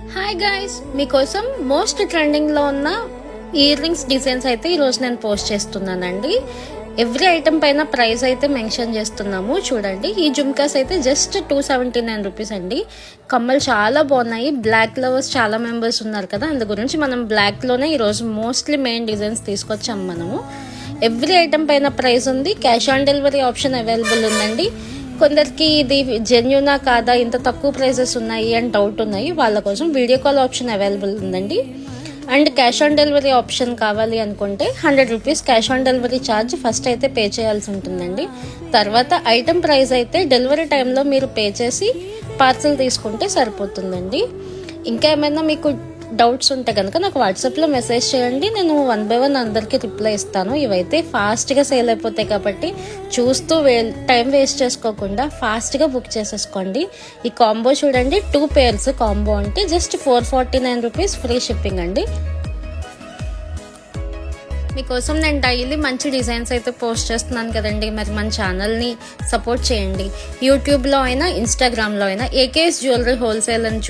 Hi guys, మీకోసం most ట్రెండింగ్లో ఉన్న ఇయర్ రింగ్స్ డిజైన్స్ అయితే ఈరోజు నేను పోస్ట్ చేస్తున్నానండి. ఎవ్రీ ఐటమ్ పైన ప్రైస్ అయితే మెన్షన్ చేస్తున్నాము. చూడండి, ఈ జుమ్కాస్ అయితే జస్ట్ 279 రూపీస్ అండి. కమ్మలు చాలా బాగున్నాయి. బ్లాక్ లవర్స్ చాలా మెంబర్స్ ఉన్నారు కదా, అందు గురించి మనం బ్లాక్లోనే ఈరోజు మోస్ట్లీ మెయిన్ డిజైన్స్ తీసుకొచ్చాము మనము. ఎవ్రీ ఐటమ్ పైన ప్రైస్ ఉంది. Cash on delivery option available ఉందండి. కొందరికి ఇది జెన్యూనా కాదా, ఇంత తక్కువ ప్రైజెస్ ఉన్నాయి అని డౌట్ ఉన్నాయి. వాళ్ళ కోసం వీడియో కాల్ ఆప్షన్ అవైలబుల్ ఉందండి. And cash on delivery option కావాలి అనుకుంటే 100 rupees cash on delivery charge first అయితే పే చేయాల్సి ఉంటుందండి. తర్వాత ఐటమ్ ప్రైస్ అయితే డెలివరీ టైంలో మీరు పే చేసి పార్సల్ తీసుకుంటే సరిపోతుందండి. ఇంకా ఏమైనా మీకు డౌట్స్ ఉంటే కనుక నాకు వాట్సాప్లో మెసేజ్ చేయండి. నేను 1 by 1 అందరికీ రిప్లై ఇస్తాను. ఇవైతే ఫాస్ట్గా సేల్ అయిపోతాయి కాబట్టి చూస్తూ టైం వేస్ట్ చేసుకోకుండా ఫాస్ట్గా బుక్ చేసేసుకోండి. ఈ కాంబో చూడండి, 2 pairs కాంబో అంటే జస్ట్ 449 రూపీస్ ఫ్రీ షిప్పింగ్ అండి. మీకోసం నేను డైలీ మంచి డిజైన్స్ అయితే పోస్ట్ చేస్తున్నాను కదండి. మరి మన ఛానల్ని సపోర్ట్ చేయండి. యూట్యూబ్లో అయినా ఇన్స్టాగ్రామ్లో అయినా ఏకేఎస్ జ్యువెలరీ హోల్సేల్ అని